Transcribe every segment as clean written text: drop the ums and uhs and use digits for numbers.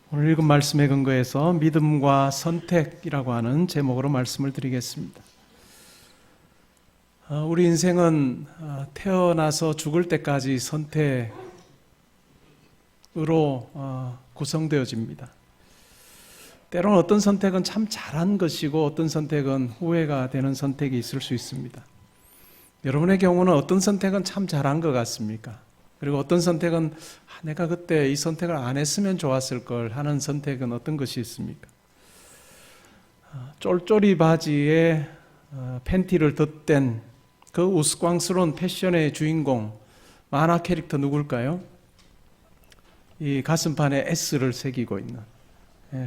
오늘 읽은 말씀에 근거해서 믿음과 선택이라고 하는 제목으로 말씀을 드리겠습니다. 우리 인생은 태어나서 죽을 때까지 선택으로 구성되어집니다. 때로는 어떤 선택은 참 잘한 것이고 어떤 선택은 후회가 되는 선택이 있을 수 있습니다. 여러분의 경우는 어떤 선택은 참 잘한 것 같습니까? 그리고 어떤 선택은 내가 그때 이 선택을 안 했으면 좋았을 걸 하는 선택은 어떤 것이 있습니까? 쫄쫄이 바지에 팬티를 덧댄 그 우스꽝스러운 패션의 주인공, 만화 캐릭터 누굴까요? 이 가슴판에 S를 새기고 있는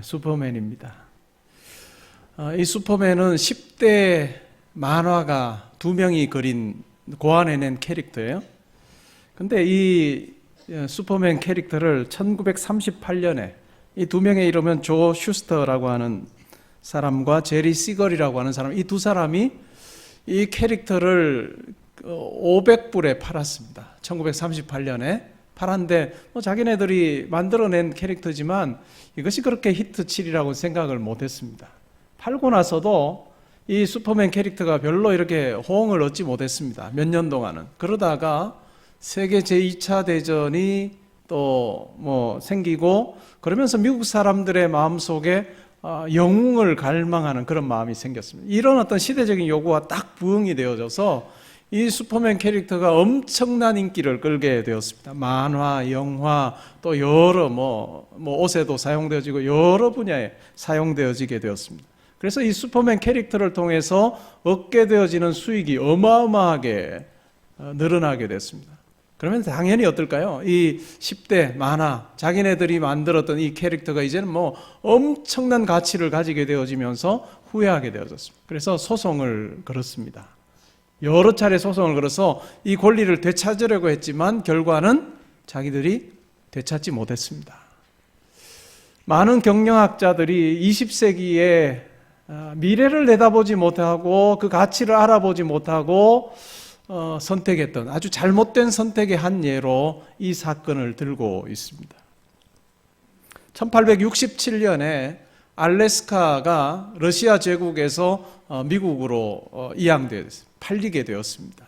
슈퍼맨입니다. 이 슈퍼맨은 10대 만화가 2명이 그린 고안해낸 캐릭터예요. 근데 이 슈퍼맨 캐릭터를 1938년에 이 2명의 이름은 조 슈스터라고 하는 사람과 제리 시걸이라고 하는 사람, 이 2사람이 이 캐릭터를 500불에 팔았습니다. 1938년에 팔았는데 자기네들이 만들어낸 캐릭터지만 이것이 그렇게 히트칠이라고 생각을 못했습니다. 팔고 나서도 이 슈퍼맨 캐릭터가 별로 이렇게 호응을 얻지 못했습니다. 몇 년 동안은. 그러다가 세계 제2차 대전이 또 생기고 그러면서 미국 사람들의 마음속에 영웅을 갈망하는 그런 마음이 생겼습니다. 이런 어떤 시대적인 요구가 딱 부응이 되어져서 이 슈퍼맨 캐릭터가 엄청난 인기를 끌게 되었습니다. 만화, 영화, 또 여러 옷에도 사용되어지고 여러 분야에 사용되어지게 되었습니다. 그래서 이 슈퍼맨 캐릭터를 통해서 얻게 되어지는 수익이 어마어마하게 늘어나게 됐습니다. 그러면 당연히 어떨까요? 이 10대 만화, 자기네들이 만들었던 이 캐릭터가 이제는 엄청난 가치를 가지게 되어지면서 후회하게 되어졌습니다. 그래서 소송을 걸었습니다. 여러 차례 소송을 걸어서 이 권리를 되찾으려고 했지만 결과는 자기들이 되찾지 못했습니다. 많은 경영학자들이 20세기에 미래를 내다보지 못하고 그 가치를 알아보지 못하고 선택했던 아주 잘못된 선택의 한 예로 이 사건을 들고 있습니다. 1867년에 알래스카가 러시아 제국에서 미국으로 이양되었습니다. 팔리게 되었습니다.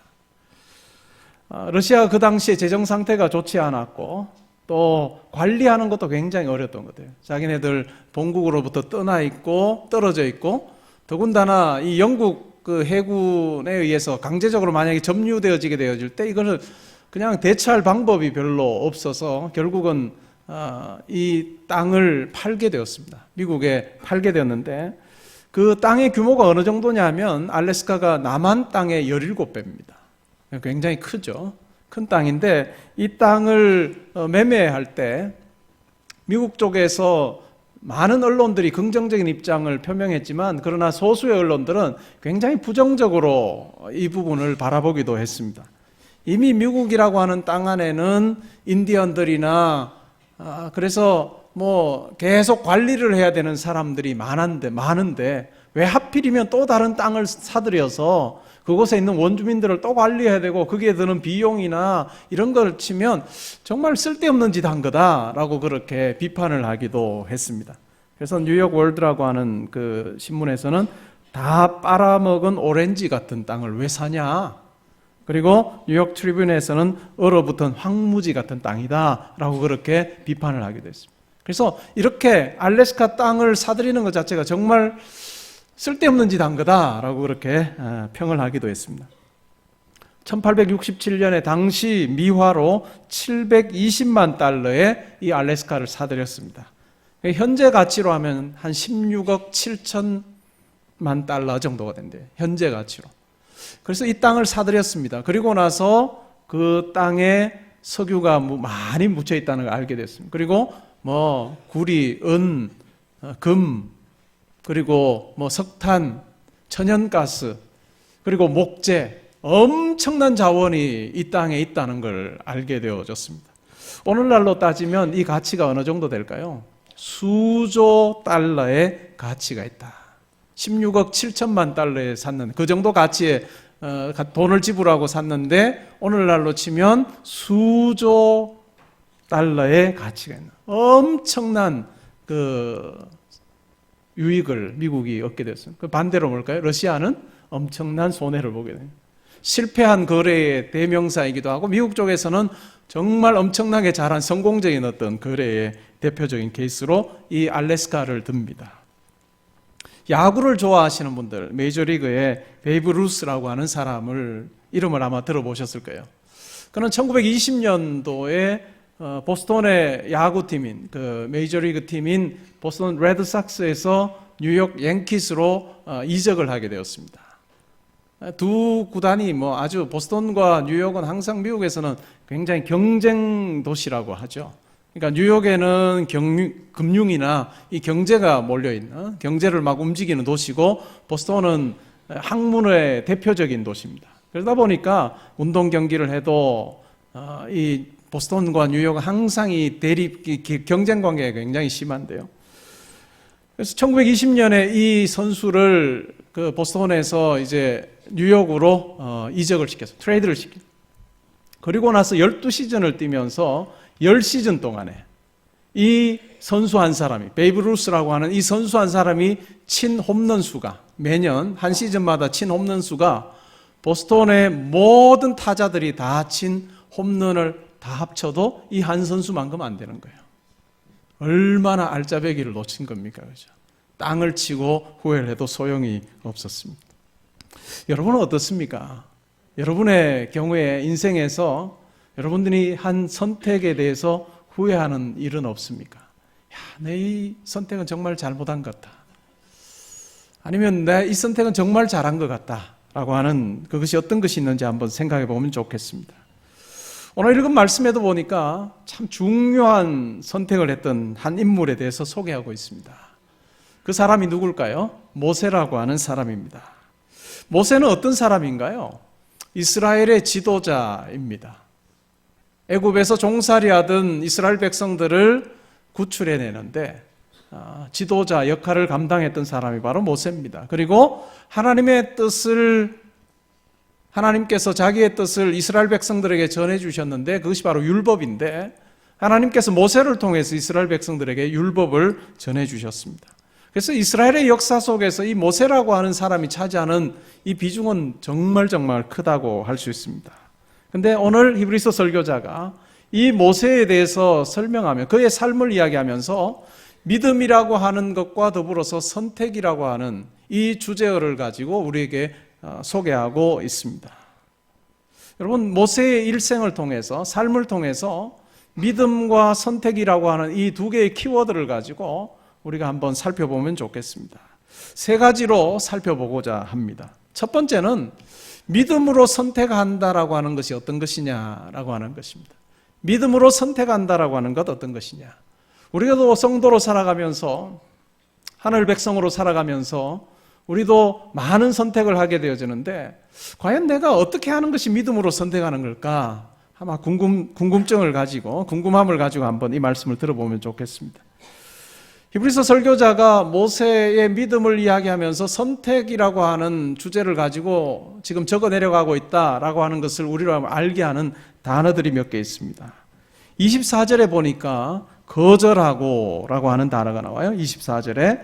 러시아가 그 당시에 재정 상태가 좋지 않았고 또 관리하는 것도 굉장히 어려웠던 것 같아요. 자기네들 본국으로부터 떠나 있고 떨어져 있고 더군다나 이 영국 그 해군에 의해서 강제적으로 만약에 점유되어지게 되어질 때 이거는 그냥 대처할 방법이 별로 없어서 결국은 이 땅을 팔게 되었습니다. 미국에 팔게 되었는데 그 땅의 규모가 어느 정도냐면 알래스카가 남한 땅의 17배입니다. 굉장히 크죠. 큰 땅인데 이 땅을 매매할 때 미국 쪽에서 많은 언론들이 긍정적인 입장을 표명했지만 그러나 소수의 언론들은 굉장히 부정적으로 이 부분을 바라보기도 했습니다. 이미 미국이라고 하는 땅 안에는 인디언들이나 그래서 계속 관리를 해야 되는 사람들이 많은데 왜 하필이면 또 다른 땅을 사들여서 그곳에 있는 원주민들을 또 관리해야 되고 거기에 드는 비용이나 이런 걸 치면 정말 쓸데없는 짓 한 거다라고 그렇게 비판을 하기도 했습니다. 그래서 뉴욕 월드라고 하는 그 신문에서는 다 빨아먹은 오렌지 같은 땅을 왜 사냐? 그리고 뉴욕 트리뷴에서는 얼어붙은 황무지 같은 땅이다라고 그렇게 비판을 하기도 했습니다. 그래서 이렇게 알래스카 땅을 사들이는 것 자체가 정말 쓸데없는 짓 한 거다라고 그렇게 평을 하기도 했습니다. 1867년에 당시 미화로 720만 달러에 이 알래스카를 사들였습니다. 현재 가치로 하면 한 16억 7천만 달러 정도가 된대요. 현재 가치로. 그래서 이 땅을 사들였습니다. 그리고 나서 그 땅에 석유가 많이 묻혀 있다는 걸 알게 됐습니다. 그리고 구리, 은, 금, 그리고 석탄, 천연가스, 그리고 목재, 엄청난 자원이 이 땅에 있다는 걸 알게 되어졌습니다. 오늘날로 따지면 이 가치가 어느 정도 될까요? 수조 달러의 가치가 있다. 16억 7천만 달러에 샀는 그 정도 가치의 돈을 지불하고 샀는데 오늘날로 치면 수조 달러의 가치가 있는 엄청난 그 유익을 미국이 얻게 됐습니다. 그 반대로 뭘까요? 러시아는 엄청난 손해를 보게 됩니다. 실패한 거래의 대명사이기도 하고 미국 쪽에서는 정말 엄청나게 잘한 성공적인 어떤 거래의 대표적인 케이스로 이 알래스카를 듭니다. 야구를 좋아하시는 분들, 메이저리그에 베이브 루스라고 하는 사람을 이름을 아마 들어보셨을 거예요. 그는 1920년도에 보스턴의 야구팀인 그 메이저리그 팀인 보스턴 레드삭스에서 뉴욕 양키스로 이적을 하게 되었습니다. 두 구단이 아주 보스턴과 뉴욕은 항상 미국에서는 굉장히 경쟁 도시라고 하죠. 그러니까 뉴욕에는 금융이나 이 경제가 몰려있는, 경제를 막 움직이는 도시고 보스턴은 학문의 대표적인 도시입니다. 그러다 보니까 운동 경기를 해도 이 보스턴과 뉴욕은 항상 이 경쟁 관계가 굉장히 심한데요. 그래서 1920년에 이 선수를 그 보스턴에서 이제 뉴욕으로 이적을 시켰어요. 트레이드를 시켰어요. 그리고 나서 12시즌을 뛰면서 10시즌 동안에 이 선수 한 사람이, 베이브 루스라고 하는 이 선수 한 사람이 친 홈런 수가, 매년 한 시즌마다 친 홈런 수가 보스턴의 모든 타자들이 다 친 홈런을 다 합쳐도 이 한 선수만큼 안 되는 거예요. 얼마나 알짜배기를 놓친 겁니까? 그죠? 땅을 치고 후회를 해도 소용이 없었습니다. 여러분은 어떻습니까? 여러분의 경우에 인생에서 여러분들이 한 선택에 대해서 후회하는 일은 없습니까? 내 이 선택은 정말 잘못한 것 같다. 아니면 내 이 선택은 정말 잘한 것 같다. 라고 하는 그것이 어떤 것이 있는지 한번 생각해 보면 좋겠습니다. 오늘 읽은 말씀에도 보니까 참 중요한 선택을 했던 한 인물에 대해서 소개하고 있습니다. 그 사람이 누굴까요? 모세라고 하는 사람입니다. 모세는 어떤 사람인가요? 이스라엘의 지도자입니다. 애굽에서 종살이하던 이스라엘 백성들을 구출해내는데 지도자 역할을 감당했던 사람이 바로 모세입니다. 그리고 하나님께서 자기의 뜻을 이스라엘 백성들에게 전해주셨는데 그것이 바로 율법인데 하나님께서 모세를 통해서 이스라엘 백성들에게 율법을 전해주셨습니다. 그래서 이스라엘의 역사 속에서 이 모세라고 하는 사람이 차지하는 이 비중은 정말 크다고 할 수 있습니다. 근데 오늘 히브리서 설교자가 이 모세에 대해서 설명하며 그의 삶을 이야기하면서 믿음이라고 하는 것과 더불어서 선택이라고 하는 이 주제어를 가지고 우리에게 소개하고 있습니다. 여러분, 모세의 일생을 통해서, 삶을 통해서 믿음과 선택이라고 하는 이 두 개의 키워드를 가지고 우리가 한번 살펴보면 좋겠습니다. 세 가지로 살펴보고자 합니다. 첫 번째는 믿음으로 선택한다라고 하는 것이 어떤 것이냐라고 하는 것입니다. 믿음으로 선택한다라고 하는 것 어떤 것이냐. 우리도 성도로 살아가면서 하늘 백성으로 살아가면서 우리도 많은 선택을 하게 되어지는데 과연 내가 어떻게 하는 것이 믿음으로 선택하는 걸까? 아마 궁금증을 가지고 궁금함을 가지고 한번 이 말씀을 들어보면 좋겠습니다. 히브리서 설교자가 모세의 믿음을 이야기하면서 선택이라고 하는 주제를 가지고 지금 적어 내려가고 있다라고 하는 것을 우리로 알게 하는 단어들이 몇 개 있습니다. 24절에 보니까 거절하고 라고 하는 단어가 나와요. 24절에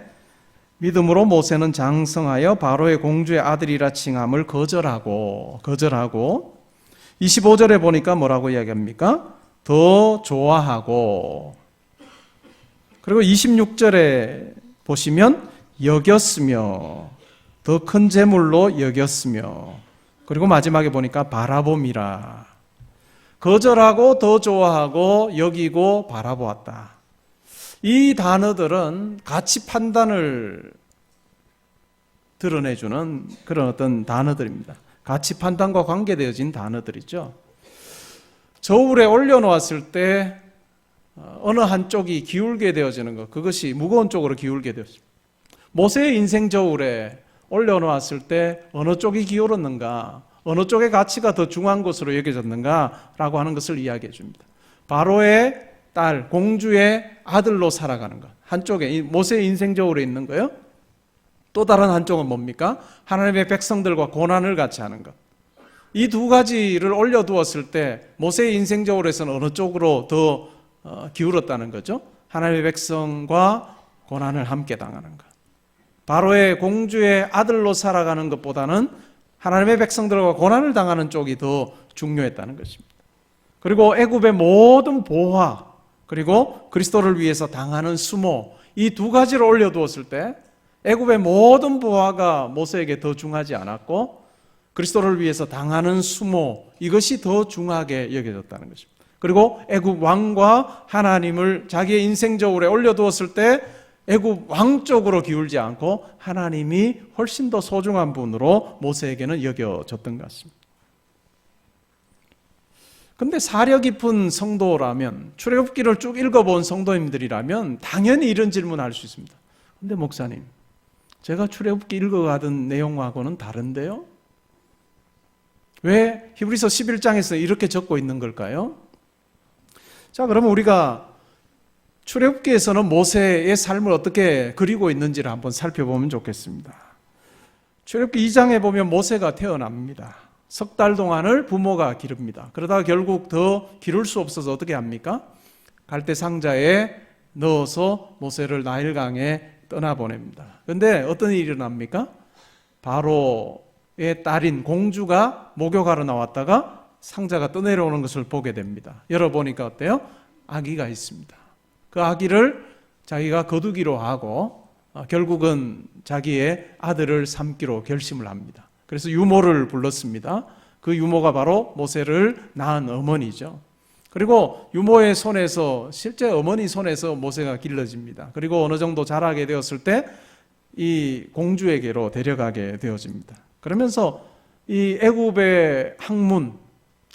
믿음으로 모세는 장성하여 바로의 공주의 아들이라 칭함을 거절하고 25절에 보니까 뭐라고 이야기합니까? 더 좋아하고 그리고 26절에 보시면 여겼으며 더 큰 재물로 여겼으며 그리고 마지막에 보니까 바라봄이라 거절하고 더 좋아하고 여기고 바라보았다. 이 단어들은 가치 판단을 드러내주는 그런 어떤 단어들입니다. 가치 판단과 관계되어진 단어들이죠. 저울에 올려놓았을 때 어느 한쪽이 기울게 되어지는 것, 그것이 무거운 쪽으로 기울게 되었습니다. 모세의 인생 저울에 올려놓았을 때 어느 쪽이 기울었는가, 어느 쪽의 가치가 더 중요한 것으로 여겨졌는가라고 하는 것을 이야기해 줍니다. 바로의 딸, 공주의 아들로 살아가는 것, 한쪽에 모세의 인생 저울에 있는 거예요. 또 다른 한쪽은 뭡니까? 하나님의 백성들과 고난을 같이 하는 것. 이 두 가지를 올려두었을 때 모세의 인생 저울에서는 어느 쪽으로 더 기울었다는 거죠? 하나님의 백성과 고난을 함께 당하는 것. 바로의 공주의 아들로 살아가는 것보다는 하나님의 백성들과 고난을 당하는 쪽이 더 중요했다는 것입니다. 그리고 애굽의 모든 보화, 그리고 그리스도를 위해서 당하는 수모, 이 두 가지를 올려두었을 때 애굽의 모든 보화가 모세에게 더 중하지 않았고 그리스도를 위해서 당하는 수모, 이것이 더 중하게 여겨졌다는 것입니다. 그리고 애굽 왕과 하나님을 자기의 인생 저울에 올려두었을 때 애굽 왕 쪽으로 기울지 않고 하나님이 훨씬 더 소중한 분으로 모세에게는 여겨졌던 것 같습니다. 근데 사려 깊은 성도라면, 출애굽기를 쭉 읽어본 성도님들이라면 당연히 이런 질문을 할 수 있습니다. 근데 목사님, 제가 출애굽기 읽어가던 내용하고는 다른데요? 왜 히브리서 11장에서 이렇게 적고 있는 걸까요? 자, 그러면 우리가 출애굽기에서는 모세의 삶을 어떻게 그리고 있는지를 한번 살펴보면 좋겠습니다. 출애굽기 2장에 보면 모세가 태어납니다. 석 달 동안을 부모가 기릅니다. 그러다가 결국 더 기를 수 없어서 어떻게 합니까? 갈대 상자에 넣어서 모세를 나일강에 떠나보냅니다. 그런데 어떤 일이 일어납니까? 바로의 딸인 공주가 목욕하러 나왔다가 상자가 떠내려오는 것을 보게 됩니다. 열어보니까 어때요? 아기가 있습니다. 그 아기를 자기가 거두기로 하고 결국은 자기의 아들을 삼기로 결심을 합니다. 그래서 유모를 불렀습니다. 그 유모가 바로 모세를 낳은 어머니죠. 그리고 유모의 손에서, 실제 어머니 손에서 모세가 길러집니다. 그리고 어느 정도 자라게 되었을 때 이 공주에게로 데려가게 되어집니다. 그러면서 이 애굽의 학문,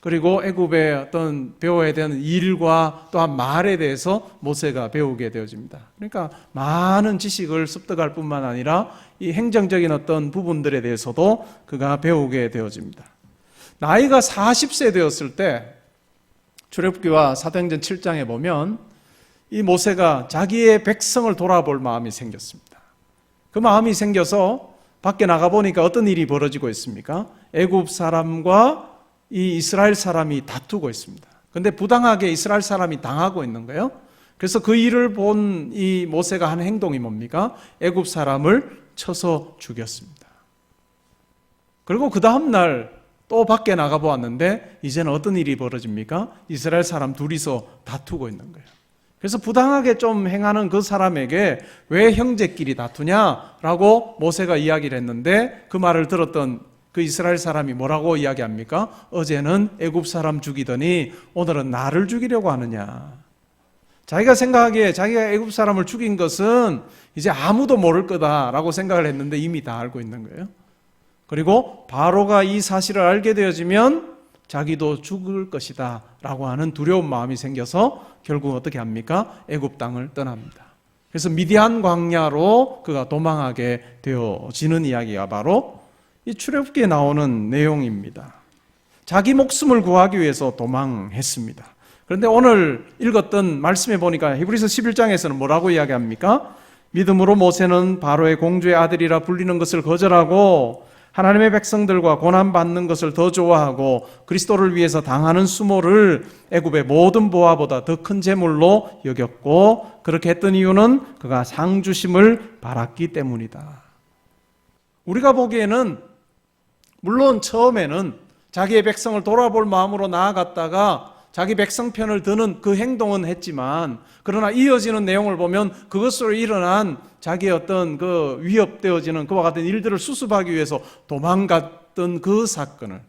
그리고 애굽의 어떤 배워야 되는 일과 또한 말에 대해서 모세가 배우게 되어집니다. 그러니까 많은 지식을 습득할 뿐만 아니라 이 행정적인 어떤 부분들에 대해서도 그가 배우게 되어집니다. 나이가 40세 되었을 때 출애굽기와 사도행전 7장에 보면 이 모세가 자기의 백성을 돌아볼 마음이 생겼습니다. 그 마음이 생겨서 밖에 나가보니까 어떤 일이 벌어지고 있습니까? 애굽 사람과 이 이스라엘 사람이 다투고 있습니다. 그런데 부당하게 이스라엘 사람이 당하고 있는 거예요. 그래서 그 일을 본 이 모세가 한 행동이 뭡니까? 애굽 사람을 쳐서 죽였습니다. 그리고 그 다음 날 또 밖에 나가보았는데 이제는 어떤 일이 벌어집니까? 이스라엘 사람 둘이서 다투고 있는 거예요. 그래서 부당하게 좀 행하는 그 사람에게 왜 형제끼리 다투냐라고 모세가 이야기를 했는데 그 말을 들었던 그 이스라엘 사람이 뭐라고 이야기합니까? 어제는 애굽 사람 죽이더니 오늘은 나를 죽이려고 하느냐. 자기가 생각하기에 자기가 애굽 사람을 죽인 것은 이제 아무도 모를 거다라고 생각을 했는데 이미 다 알고 있는 거예요. 그리고 바로가 이 사실을 알게 되어지면 자기도 죽을 것이다 라고 하는 두려운 마음이 생겨서 결국 어떻게 합니까? 애굽 땅을 떠납니다. 그래서 미디안 광야로 그가 도망하게 되어지는 이야기가 바로 이 출애굽기에 나오는 내용입니다. 자기 목숨을 구하기 위해서 도망했습니다. 그런데 오늘 읽었던 말씀에 보니까 히브리서 11장에서는 뭐라고 이야기합니까? 믿음으로 모세는 바로의 공주의 아들이라 불리는 것을 거절하고 하나님의 백성들과 고난받는 것을 더 좋아하고 그리스도를 위해서 당하는 수모를 애굽의 모든 보화보다 더 큰 재물로 여겼고 그렇게 했던 이유는 그가 상 주심을 바랐기 때문이다. 우리가 보기에는 물론 처음에는 자기의 백성을 돌아볼 마음으로 나아갔다가 자기 백성 편을 드는 그 행동은 했지만 그러나 이어지는 내용을 보면 그것으로 일어난 자기의 어떤 그 위협되어지는 그와 같은 일들을 수습하기 위해서 도망갔던 그 사건을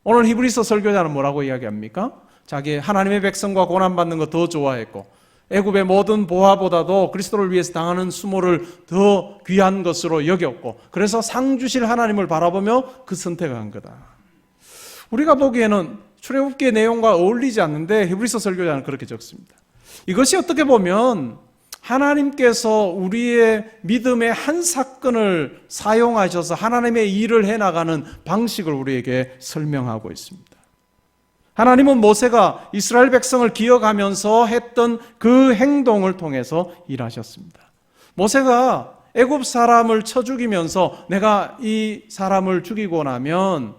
오늘 히브리서 설교자는 뭐라고 이야기합니까? 자기 하나님의 백성과 고난받는 거 더 좋아했고 애굽의 모든 보화보다도 그리스도를 위해서 당하는 수모를 더 귀한 것으로 여겼고 그래서 상 주실 하나님을 바라보며 그 선택을 한 거다. 우리가 보기에는 출애굽기의 내용과 어울리지 않는데 히브리서 설교자는 그렇게 적습니다. 이것이 어떻게 보면 하나님께서 우리의 믿음의 한 사건을 사용하셔서 하나님의 일을 해나가는 방식을 우리에게 설명하고 있습니다. 하나님은 모세가 이스라엘 백성을 기억하면서 했던 그 행동을 통해서 일하셨습니다. 모세가 애굽 사람을 쳐 죽이면서 내가 이 사람을 죽이고 나면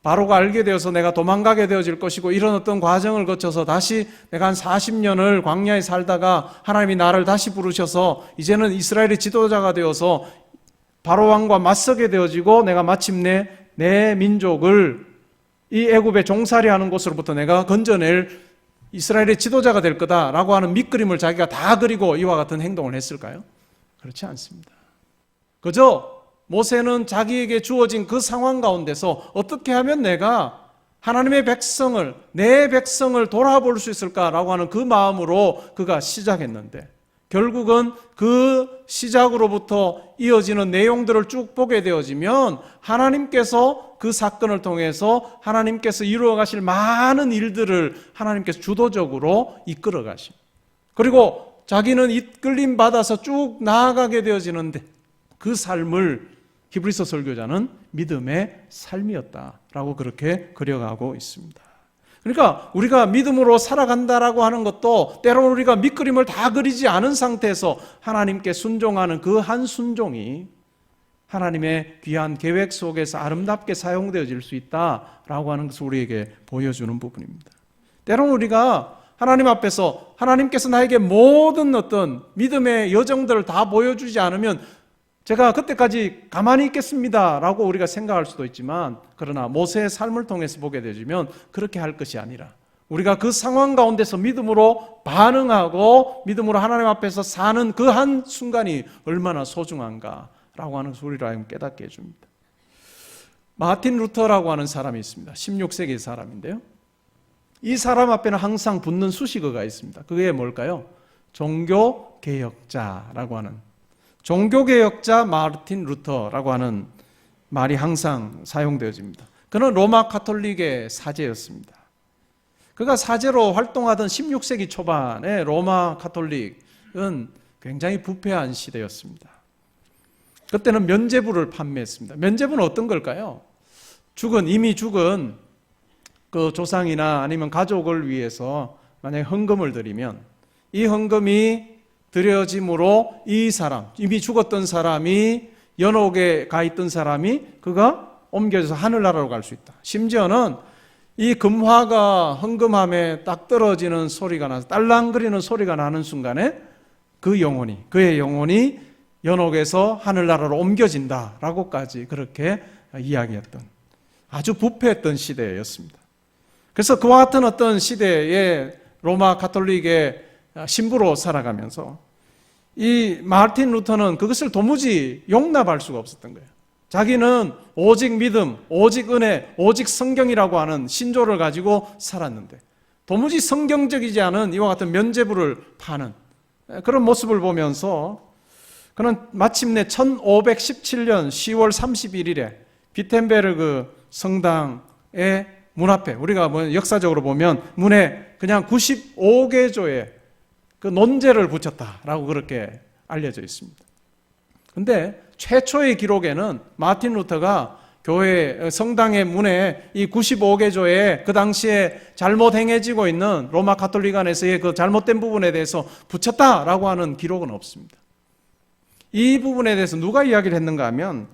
바로가 알게 되어서 내가 도망가게 되어질 것이고 이런 어떤 과정을 거쳐서 다시 내가 한 40년을 광야에 살다가 하나님이 나를 다시 부르셔서 이제는 이스라엘의 지도자가 되어서 바로 왕과 맞서게 되어지고 내가 마침내 내 민족을 이 애굽의 종살이 하는 곳으로부터 내가 건져낼 이스라엘의 지도자가 될 거다라고 하는 밑그림을 자기가 다 그리고 이와 같은 행동을 했을까요? 그렇지 않습니다. 그저 모세는 자기에게 주어진 그 상황 가운데서 어떻게 하면 내가 하나님의 백성을, 내 백성을 돌아볼 수 있을까라고 하는 그 마음으로 그가 시작했는데 결국은 그 시작으로부터 이어지는 내용들을 쭉 보게 되어지면 하나님께서 그 사건을 통해서 하나님께서 이루어 가실 많은 일들을 하나님께서 주도적으로 이끌어 가십니다. 그리고 자기는 이끌림 받아서 쭉 나아가게 되어지는데 그 삶을 히브리서 설교자는 믿음의 삶이었다라고 그렇게 그려가고 있습니다. 그러니까 우리가 믿음으로 살아간다라고 하는 것도 때로는 우리가 밑그림을 다 그리지 않은 상태에서 하나님께 순종하는 그 한 순종이 하나님의 귀한 계획 속에서 아름답게 사용되어질 수 있다라고 하는 것을 우리에게 보여주는 부분입니다. 때로는 우리가 하나님 앞에서 하나님께서 나에게 모든 어떤 믿음의 여정들을 다 보여주지 않으면 제가 그때까지 가만히 있겠습니다 라고 우리가 생각할 수도 있지만 그러나 모세의 삶을 통해서 보게 되면 그렇게 할 것이 아니라 우리가 그 상황 가운데서 믿음으로 반응하고 믿음으로 하나님 앞에서 사는 그 한 순간이 얼마나 소중한가라고 하는 것을 우리를 깨닫게 해줍니다. 마틴 루터라고 하는 사람이 있습니다. 16세기 사람인데요. 이 사람 앞에는 항상 붙는 수식어가 있습니다. 그게 뭘까요? 종교개혁자라고 하는, 종교개혁자 마르틴 루터라고 하는 말이 항상 사용되어집니다. 그는 로마 가톨릭의 사제였습니다. 그가 사제로 활동하던 16세기 초반에 로마 가톨릭은 굉장히 부패한 시대였습니다. 그때는 면죄부를 판매했습니다. 면죄부는 어떤 걸까요? 이미 죽은 그 조상이나 아니면 가족을 위해서 만약에 헌금을 드리면 이 헌금이 드려짐으로 이 사람, 이미 죽었던 사람이 연옥에 가 있던 사람이 그가 옮겨져서 하늘나라로 갈 수 있다. 심지어는 이 금화가 헌금함에 딱 떨어지는 소리가 나서 딸랑거리는 소리가 나는 순간에 그의 영혼이 연옥에서 하늘나라로 옮겨진다라고까지 그렇게 이야기했던 아주 부패했던 시대였습니다. 그래서 그와 같은 어떤 시대에 로마 가톨릭의 신부로 살아가면서 이 마르틴 루터는 그것을 도무지 용납할 수가 없었던 거예요. 자기는 오직 믿음, 오직 은혜, 오직 성경이라고 하는 신조를 가지고 살았는데 도무지 성경적이지 않은 이와 같은 면죄부를 파는 그런 모습을 보면서 그는 마침내 1517년 10월 31일에 비텐베르그 성당의 문 앞에, 우리가 역사적으로 보면 문에 그냥 95개조의 그 논제를 붙였다라고 그렇게 알려져 있습니다. 근데 최초의 기록에는 마틴 루터가 교회 성당의 문에 이 95개조의 그 당시에 잘못 행해지고 있는 로마 가톨릭 안에서의 그 잘못된 부분에 대해서 붙였다라고 하는 기록은 없습니다. 이 부분에 대해서 누가 이야기를 했는가 하면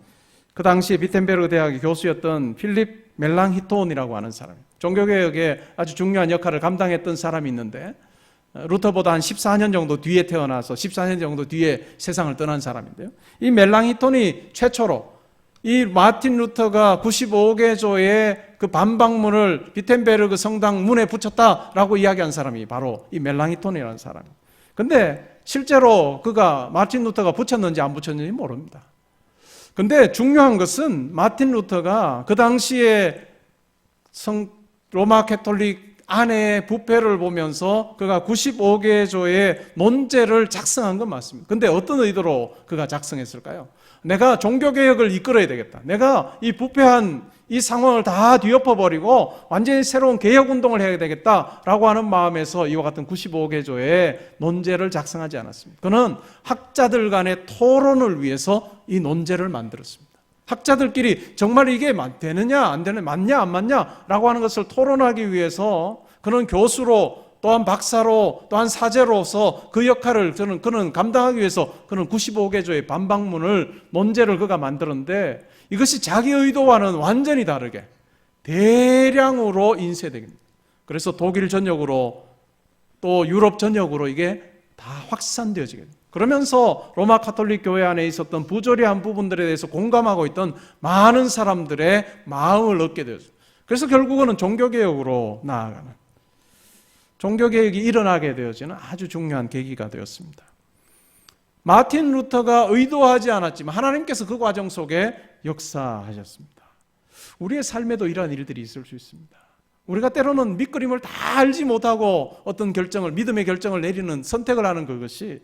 그 당시에 비텐베르그 대학의 교수였던 필립 멜랑히톤이라고 하는 사람, 종교개혁에 아주 중요한 역할을 감당했던 사람이 있는데 루터보다 한 14년 정도 뒤에 태어나서 14년 정도 뒤에 세상을 떠난 사람인데요. 이 멜랑히톤이 최초로 이 마틴 루터가 95개조의 그 반박문을 비텐베르그 성당 문에 붙였다라고 이야기한 사람이 바로 이 멜랑히톤이라는 사람이에요. 근데 실제로 그가 마틴 루터가 붙였는지 안 붙였는지 모릅니다. 근데 중요한 것은 마틴 루터가 그 당시에 로마 가톨릭 안의 부패를 보면서 그가 95개조의 논제를 작성한 건 맞습니다. 근데 어떤 의도로 그가 작성했을까요? 내가 종교개혁을 이끌어야 되겠다. 내가 이 부패한 이 상황을 다 뒤엎어버리고 완전히 새로운 개혁운동을 해야 되겠다라고 하는 마음에서 이와 같은 95개조의 논제를 작성하지 않았습니다. 그는 학자들 간의 토론을 위해서 이 논제를 만들었습니다. 학자들끼리 정말 이게 되느냐 안 되느냐, 맞냐 안 맞냐라고 하는 것을 토론하기 위해서 그는 교수로 또한 박사로 또한 사제로서 그 역할을 그는 감당하기 위해서 그는 95개조의 반박문을 논제를 그가 만들었는데 이것이 자기 의도와는 완전히 다르게 대량으로 인쇄되게 됩니다. 그래서 독일 전역으로 또 유럽 전역으로 이게 다 확산되어지게 됩니다. 그러면서 로마 가톨릭 교회 안에 있었던 부조리한 부분들에 대해서 공감하고 있던 많은 사람들의 마음을 얻게 되었습니다. 그래서 결국은 종교개혁으로 나아가는, 종교개혁이 일어나게 되어지는 아주 중요한 계기가 되었습니다. 마틴 루터가 의도하지 않았지만 하나님께서 그 과정 속에 역사하셨습니다. 우리의 삶에도 이러한 일들이 있을 수 있습니다. 우리가 때로는 밑그림을 다 알지 못하고 어떤 결정을, 믿음의 결정을 내리는, 선택을 하는 그것이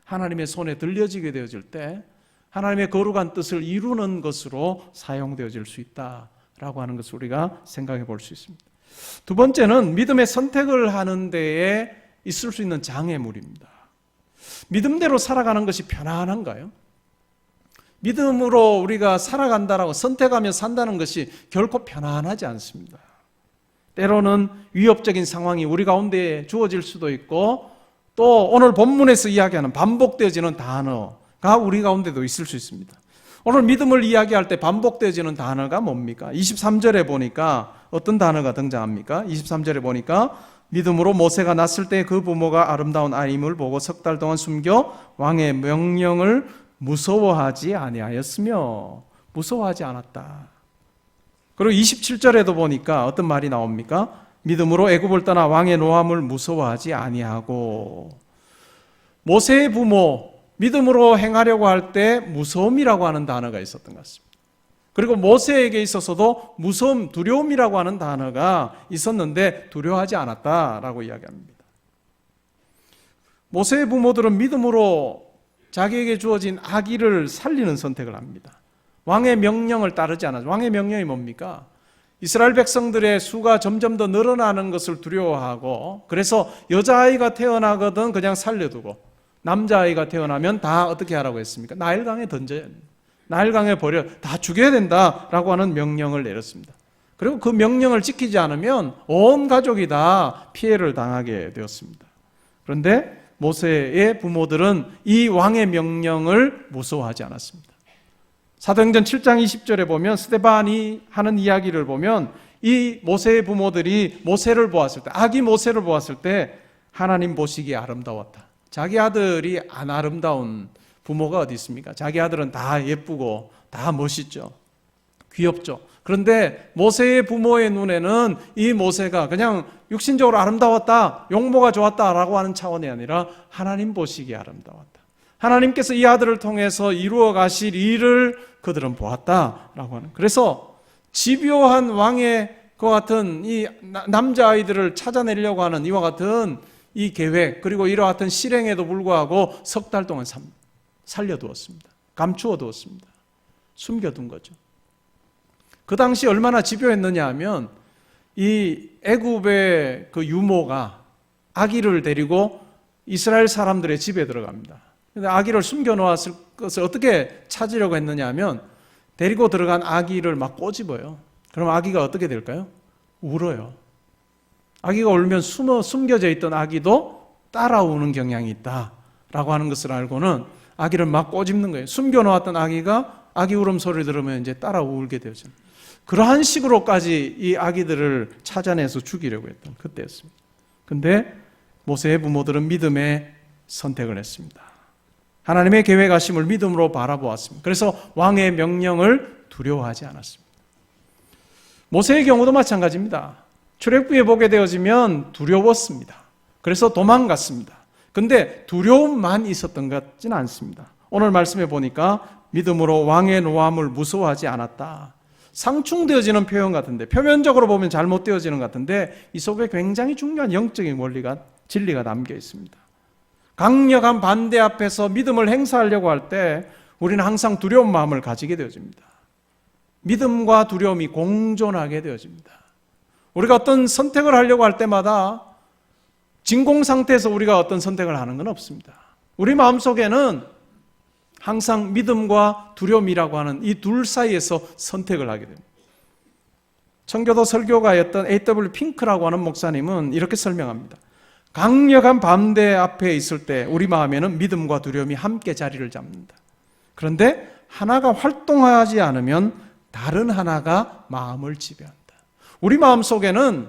하나님의 손에 들려지게 되어질 때 하나님의 거룩한 뜻을 이루는 것으로 사용되어질 수 있다라고 하는 것을 우리가 생각해 볼 수 있습니다. 두 번째는 믿음의 선택을 하는 데에 있을 수 있는 장애물입니다. 믿음대로 살아가는 것이 편안한가요? 믿음으로 우리가 살아간다라고 선택하며 산다는 것이 결코 편안하지 않습니다. 때로는 위협적인 상황이 우리 가운데 주어질 수도 있고, 또 오늘 본문에서 이야기하는 반복되어지는 단어가 우리 가운데도 있을 수 있습니다. 오늘 믿음을 이야기할 때 반복되어지는 단어가 뭡니까? 23절에 보니까 어떤 단어가 등장합니까? 23절에 보니까 믿음으로 모세가 낳았을 때 그 부모가 아름다운 아임을 보고 석 달 동안 숨겨 왕의 명령을 무서워하지 아니하였으며, 무서워하지 않았다. 그리고 27절에도 보니까 어떤 말이 나옵니까? 믿음으로 애굽을 떠나 왕의 노함을 무서워하지 아니하고. 모세의 부모, 믿음으로 행하려고 할 때 무서움이라고 하는 단어가 있었던 것 같습니다. 그리고 모세에게 있어서도 무서움, 두려움이라고 하는 단어가 있었는데 두려워하지 않았다라고 이야기합니다. 모세의 부모들은 믿음으로 자기에게 주어진 아기를 살리는 선택을 합니다. 왕의 명령을 따르지 않았죠. 왕의 명령이 뭡니까? 이스라엘 백성들의 수가 점점 더 늘어나는 것을 두려워하고, 그래서 여자아이가 태어나거든 그냥 살려두고, 남자아이가 태어나면 다 어떻게 하라고 했습니까? 나일강에 던져야 합니다. 나일강에 버려, 다 죽여야 된다라고 하는 명령을 내렸습니다. 그리고 그 명령을 지키지 않으면 온 가족이 다 피해를 당하게 되었습니다. 그런데 모세의 부모들은 이 왕의 명령을 무서워하지 않았습니다. 사도행전 7장 20절에 보면 스데반이 하는 이야기를 보면 이 모세의 부모들이 모세를 보았을 때, 아기 모세를 보았을 때 하나님 보시기에 아름다웠다. 자기 아들이 안 아름다운 부모가 어디 있습니까? 자기 아들은 다 예쁘고 다 멋있죠. 귀엽죠. 그런데 모세의 부모의 눈에는 이 모세가 그냥 육신적으로 아름다웠다, 용모가 좋았다라고 하는 차원이 아니라 하나님 보시기에 아름다웠다. 하나님께서 이 아들을 통해서 이루어 가실 일을 그들은 보았다라고 하는. 그래서 집요한 왕의 그와 같은 이 남자아이들을 찾아내려고 하는 이와 같은 이 계획, 그리고 이와 같은 실행에도 불구하고 석 달 동안 살려두었습니다. 감추어 두었습니다. 숨겨둔 거죠. 그 당시 얼마나 집요했느냐 하면 이 애굽의 그 유모가 아기를 데리고 이스라엘 사람들의 집에 들어갑니다. 근데 아기를 숨겨놓았을 것을 어떻게 찾으려고 했느냐 하면 데리고 들어간 아기를 막 꼬집어요. 그럼 아기가 어떻게 될까요? 울어요. 아기가 울면 숨겨져 있던 아기도 따라오는 경향이 있다라고 하는 것을 알고는 아기를 막 꼬집는 거예요. 숨겨놓았던 아기가 아기 울음소리를 들으면 이제 따라 울게 되죠. 그러한 식으로까지 이 아기들을 찾아내서 죽이려고 했던 그때였습니다. 근데 모세의 부모들은 믿음의 선택을 했습니다. 하나님의 계획하심을 믿음으로 바라보았습니다. 그래서 왕의 명령을 두려워하지 않았습니다. 모세의 경우도 마찬가지입니다. 출애굽기에 보게 되어지면 두려웠습니다. 그래서 도망갔습니다. 근데 두려움만 있었던 것 같지는 않습니다. 오늘 말씀해 보니까 믿음으로 왕의 노함을 무서워하지 않았다. 상충되어지는 표현 같은데, 표면적으로 보면 잘못되어지는 것 같은데 이 속에 굉장히 중요한 영적인 원리가, 진리가 담겨 있습니다. 강력한 반대 앞에서 믿음을 행사하려고 할 때 우리는 항상 두려운 마음을 가지게 되어집니다. 믿음과 두려움이 공존하게 되어집니다. 우리가 어떤 선택을 하려고 할 때마다 진공 상태에서 우리가 어떤 선택을 하는 건 없습니다. 우리 마음속에는 항상 믿음과 두려움이라고 하는 이 둘 사이에서 선택을 하게 됩니다. 청교도 설교가였던 A.W. 핑크라고 하는 목사님은 이렇게 설명합니다. 강력한 반대 앞에 있을 때 우리 마음에는 믿음과 두려움이 함께 자리를 잡는다. 그런데 하나가 활동하지 않으면 다른 하나가 마음을 지배한다. 우리 마음 속에는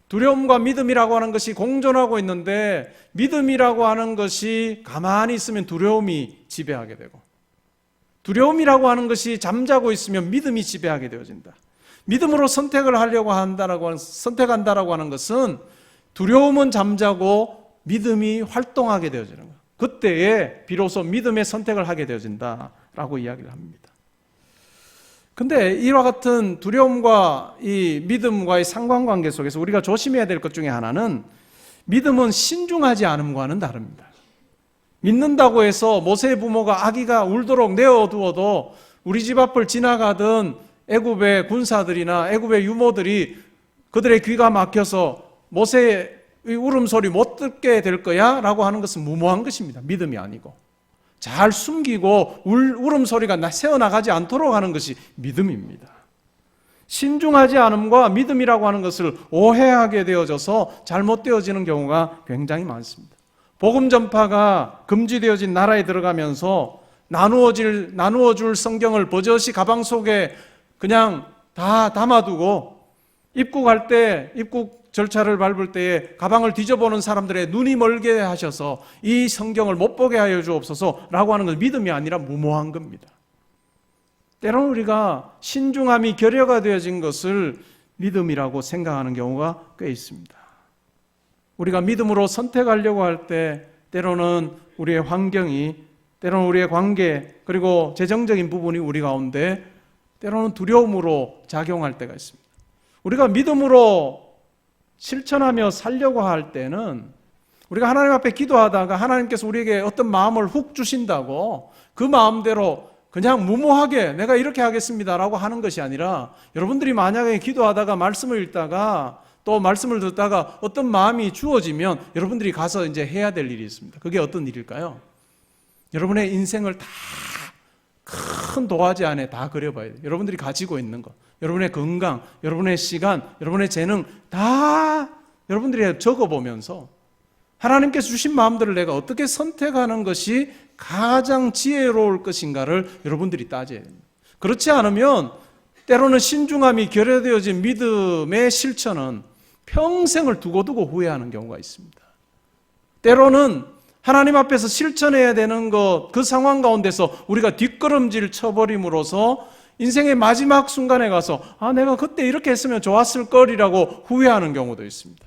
두려움과 믿음이라고 하는 것이 공존하고 있는데, 믿음이라고 하는 것이 가만히 있으면 두려움이 지배하게 되고, 두려움이라고 하는 것이 잠자고 있으면 믿음이 지배하게 되어진다. 믿음으로 선택을 하려고 선택한다라고 하는 것은 두려움은 잠자고 믿음이 활동하게 되어지는 거예요. 그때에 비로소 믿음의 선택을 하게 되어진다라고 이야기를 합니다. 근데 이와 같은 두려움과 이 믿음과의 상관관계 속에서 우리가 조심해야 될 것 중에 하나는, 믿음은 신중하지 않음과는 다릅니다. 믿는다고 해서 모세의 부모가 아기가 울도록 내어두어도 우리 집 앞을 지나가던 애굽의 군사들이나 애굽의 유모들이 그들의 귀가 막혀서 모세의 울음소리 못 듣게 될 거야 라고 하는 것은 무모한 것입니다. 믿음이 아니고 잘 숨기고 울음소리가 새어나가지 않도록 하는 것이 믿음입니다. 신중하지 않음과 믿음이라고 하는 것을 오해하게 되어져서 잘못되어지는 경우가 굉장히 많습니다. 복음 전파가 금지되어진 나라에 들어가면서 나누어줄 성경을 버젓이 가방 속에 그냥 다 담아두고 입국할 때 입국 절차를 밟을 때에 가방을 뒤져보는 사람들의 눈이 멀게 하셔서 이 성경을 못 보게 하여 주옵소서라고 하는 것은 믿음이 아니라 무모한 겁니다. 때로는 우리가 신중함이 결여가 되어진 것을 믿음이라고 생각하는 경우가 꽤 있습니다. 우리가 믿음으로 선택하려고 할 때 때로는 우리의 환경이, 때로는 우리의 관계, 그리고 재정적인 부분이 우리 가운데 때로는 두려움으로 작용할 때가 있습니다. 우리가 믿음으로 실천하며 살려고 할 때는 우리가 하나님 앞에 기도하다가 하나님께서 우리에게 어떤 마음을 훅 주신다고 그 마음대로 그냥 무모하게 내가 이렇게 하겠습니다라고 하는 것이 아니라, 여러분들이 만약에 기도하다가 말씀을 읽다가 또 말씀을 듣다가 어떤 마음이 주어지면 여러분들이 가서 이제 해야 될 일이 있습니다. 그게 어떤 일일까요? 여러분의 인생을 다 큰 도화지 안에 다 그려봐야 돼요. 여러분들이 가지고 있는 것, 여러분의 건강, 여러분의 시간, 여러분의 재능 다 여러분들이 적어보면서 하나님께서 주신 마음들을 내가 어떻게 선택하는 것이 가장 지혜로울 것인가를 여러분들이 따져야 됩니다. 그렇지 않으면 때로는 신중함이 결여되어진 믿음의 실천은 평생을 두고두고 후회하는 경우가 있습니다. 때로는 하나님 앞에서 실천해야 되는 것, 그 상황 가운데서 우리가 뒷걸음질 쳐버림으로써 인생의 마지막 순간에 가서 내가 그때 이렇게 했으면 좋았을 거리라고 후회하는 경우도 있습니다.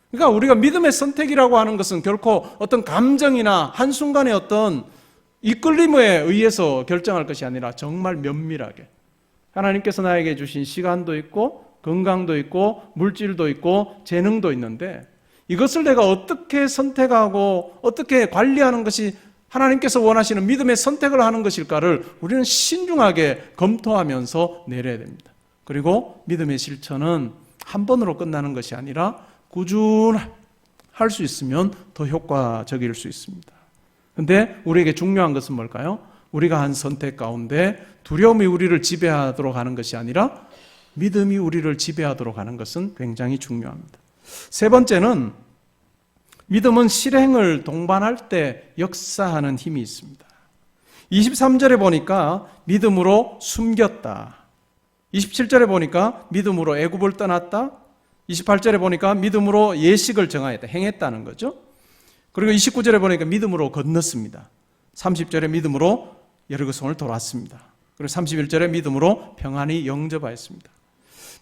그러니까 우리가 믿음의 선택이라고 하는 것은 결코 어떤 감정이나 한순간의 어떤 이끌림에 의해서 결정할 것이 아니라 정말 면밀하게 하나님께서 나에게 주신 시간도 있고 건강도 있고 물질도 있고 재능도 있는데, 이것을 내가 어떻게 선택하고 어떻게 관리하는 것이 하나님께서 원하시는 믿음의 선택을 하는 것일까를 우리는 신중하게 검토하면서 내려야 됩니다. 그리고 믿음의 실천은 한 번으로 끝나는 것이 아니라 꾸준할 수 있으면 더 효과적일 수 있습니다. 그런데 우리에게 중요한 것은 뭘까요? 우리가 한 선택 가운데 두려움이 우리를 지배하도록 하는 것이 아니라 믿음이 우리를 지배하도록 하는 것은 굉장히 중요합니다. 세 번째는, 믿음은 실행을 동반할 때 역사하는 힘이 있습니다. 23절에 보니까 믿음으로 숨겼다. 27절에 보니까 믿음으로 애굽을 떠났다. 28절에 보니까 믿음으로 예식을 정하였다. 행했다는 거죠. 그리고 29절에 보니까 믿음으로 건넜습니다. 30절에 믿음으로 여리고성을 돌았습니다. 그리고 31절에 믿음으로 평안히 영접하였습니다.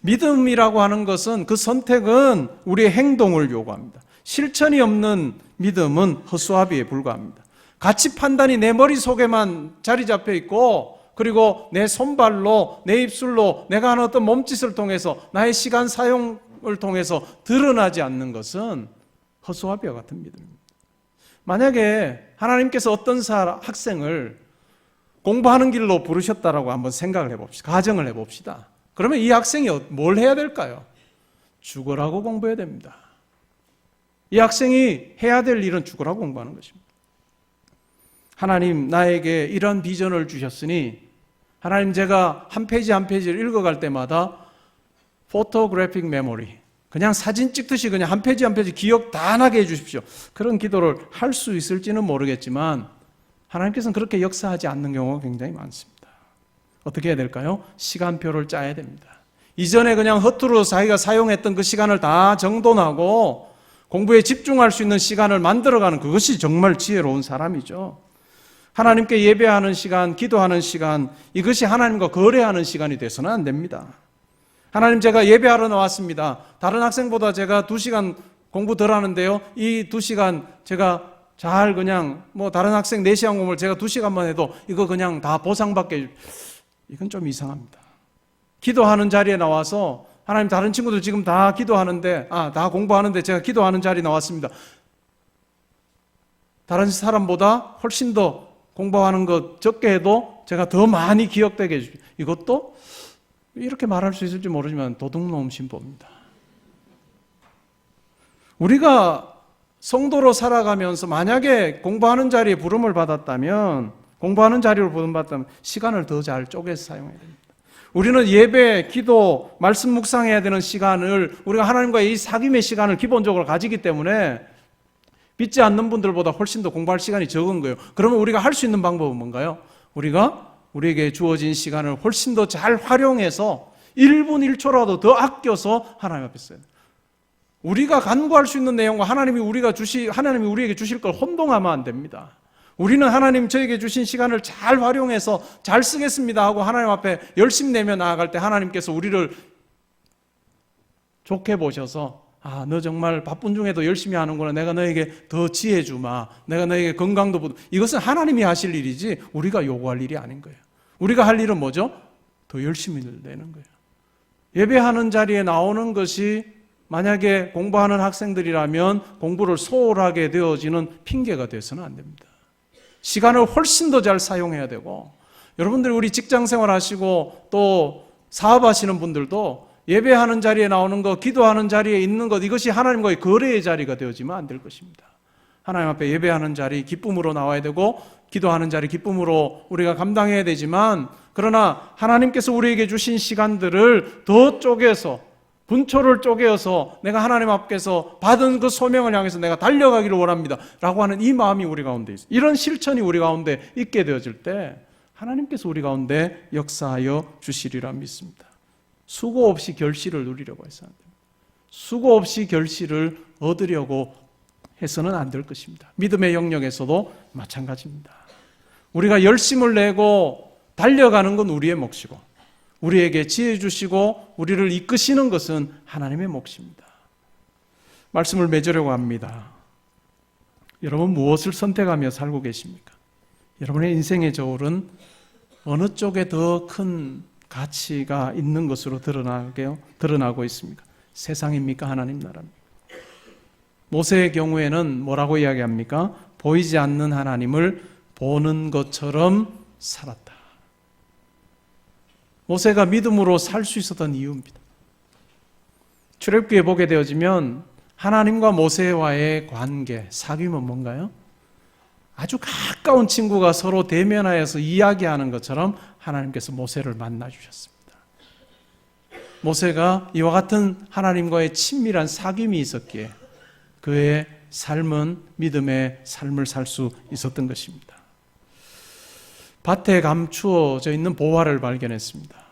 믿음이라고 하는 것은, 그 선택은 우리의 행동을 요구합니다. 실천이 없는 믿음은 허수아비에 불과합니다. 가치 판단이 내 머릿속에만 자리 잡혀 있고, 그리고 내 손발로, 내 입술로, 내가 하는 어떤 몸짓을 통해서, 나의 시간 사용을 통해서 드러나지 않는 것은 허수아비와 같은 믿음입니다. 만약에 하나님께서 어떤 학생을 공부하는 길로 부르셨다라고 한번 생각을 해봅시다. 가정을 해봅시다. 그러면 이 학생이 뭘 해야 될까요? 죽으라고 공부해야 됩니다. 이 학생이 해야 될 일은 죽으라고 공부하는 것입니다. 하나님, 나에게 이런 비전을 주셨으니 하나님, 제가 한 페이지 한 페이지를 읽어갈 때마다 포토그래픽 메모리, 그냥 사진 찍듯이 그냥 한 페이지 한 페이지 기억 다 나게 해주십시오. 그런 기도를 할 수 있을지는 모르겠지만 하나님께서는 그렇게 역사하지 않는 경우가 굉장히 많습니다. 어떻게 해야 될까요? 시간표를 짜야 됩니다. 이전에 그냥 허투루 자기가 사용했던 그 시간을 다 정돈하고 공부에 집중할 수 있는 시간을 만들어가는 그것이 정말 지혜로운 사람이죠. 하나님께 예배하는 시간, 기도하는 시간, 이것이 하나님과 거래하는 시간이 돼서는 안 됩니다. 하나님, 제가 예배하러 나왔습니다. 다른 학생보다 제가 2시간 공부 덜 하는데요. 이 2시간 제가 잘 그냥 다른 학생 4시간 공부를 제가 2시간만 해도 이거 그냥 다 보상받게, 이건 좀 이상합니다. 기도하는 자리에 나와서 하나님, 다른 친구들 지금 다 기도하는데, 다 공부하는데 제가 기도하는 자리에 나왔습니다. 다른 사람보다 훨씬 더 공부하는 것 적게 해도 제가 더 많이 기억되게 해주죠. 이것도 이렇게 말할 수 있을지 모르지만 도둑놈 신보입니다. 우리가 성도로 살아가면서 만약에 공부하는 자리에 부름을 받았다면, 공부하는 자리로 부름받았다면 시간을 더 잘 쪼개서 사용해야 됩니다. 우리는 예배, 기도, 말씀 묵상해야 되는 시간을, 우리가 하나님과의 이 사귐의 시간을 기본적으로 가지기 때문에 믿지 않는 분들보다 훨씬 더 공부할 시간이 적은 거예요. 그러면 우리가 할 수 있는 방법은 뭔가요? 우리가 우리에게 주어진 시간을 훨씬 더 잘 활용해서 1분 1초라도 더 아껴서 하나님 앞에 써요. 우리가 간구할 수 있는 내용과 하나님이 우리에게 주실 걸 혼동하면 안 됩니다. 우리는 하나님 저에게 주신 시간을 잘 활용해서 잘 쓰겠습니다 하고 하나님 앞에 열심 내며 나아갈 때 하나님께서 우리를 좋게 보셔서, 너 정말 바쁜 중에도 열심히 하는구나. 내가 너에게 더 지혜 주마. 내가 너에게 건강도 부어. 이것은 하나님이 하실 일이지 우리가 요구할 일이 아닌 거예요. 우리가 할 일은 뭐죠? 더 열심히 내는 거예요. 예배하는 자리에 나오는 것이 만약에 공부하는 학생들이라면 공부를 소홀하게 되어지는 핑계가 돼서는 안 됩니다. 시간을 훨씬 더 잘 사용해야 되고, 여러분들 우리 직장 생활하시고 또 사업하시는 분들도 예배하는 자리에 나오는 것, 기도하는 자리에 있는 것, 이것이 하나님과의 거래의 자리가 되어지면 안 될 것입니다. 하나님 앞에 예배하는 자리 기쁨으로 나와야 되고, 기도하는 자리 기쁨으로 우리가 감당해야 되지만, 그러나 하나님께서 우리에게 주신 시간들을 더 쪼개서, 분초를 쪼개어서 내가 하나님 앞에서 받은 그 소명을 향해서 내가 달려가기를 원합니다 라고 하는 이 마음이 우리 가운데 있어요. 이런 실천이 우리 가운데 있게 되어질 때 하나님께서 우리 가운데 역사하여 주시리라 믿습니다. 수고 없이 결실을 누리려고 해서는 안 됩니다. 수고 없이 결실을 얻으려고 해서는 안 될 것입니다. 믿음의 영역에서도 마찬가지입니다. 우리가 열심을 내고 달려가는 건 우리의 몫이고, 우리에게 지혜 주시고 우리를 이끄시는 것은 하나님의 몫입니다. 말씀을 맺으려고 합니다. 여러분, 무엇을 선택하며 살고 계십니까? 여러분의 인생의 저울은 어느 쪽에 더 큰 가치가 있는 것으로 드러나고 있습니까? 세상입니까? 하나님 나라입니까? 모세의 경우에는 뭐라고 이야기합니까? 보이지 않는 하나님을 보는 것처럼 살았다. 모세가 믿음으로 살 수 있었던 이유입니다. 출애굽기에 보게 되어지면 하나님과 모세와의 관계, 사귐은 뭔가요? 아주 가까운 친구가 서로 대면하여서 이야기하는 것처럼 하나님께서 모세를 만나주셨습니다. 모세가 이와 같은 하나님과의 친밀한 사귐이 있었기에 그의 삶은 믿음의 삶을 살 수 있었던 것입니다. 밭에 감추어져 있는 보화를 발견했습니다.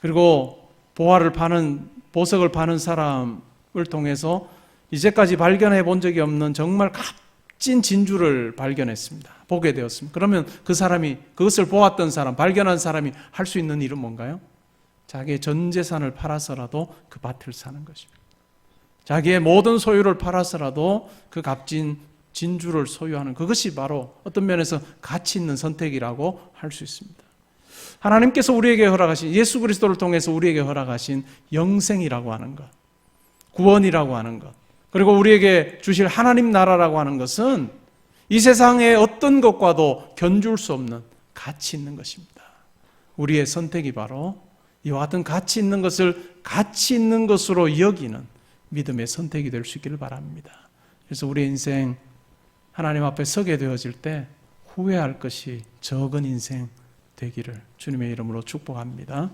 그리고 보석을 파는 사람을 통해서 이제까지 발견해 본 적이 없는 정말 값진 진주를 발견했습니다. 보게 되었습니다. 그러면 그 사람이, 그것을 보았던 사람, 발견한 사람이 할 수 있는 일은 뭔가요? 자기의 전 재산을 팔아서라도 그 밭을 사는 것입니다. 자기의 모든 소유를 팔아서라도 그 값진 진주를 소유하는, 그것이 바로 어떤 면에서 가치 있는 선택이라고 할 수 있습니다. 하나님께서 우리에게 허락하신, 예수 그리스도를 통해서 우리에게 허락하신 영생이라고 하는 것, 구원이라고 하는 것, 그리고 우리에게 주실 하나님 나라라고 하는 것은 이 세상의 어떤 것과도 견줄 수 없는 가치 있는 것입니다. 우리의 선택이 바로 이와 같은 가치 있는 것을 가치 있는 것으로 여기는 믿음의 선택이 될 수 있기를 바랍니다. 그래서 우리의 인생 하나님 앞에 서게 되어질 때 후회할 것이 적은 인생 되기를 주님의 이름으로 축복합니다.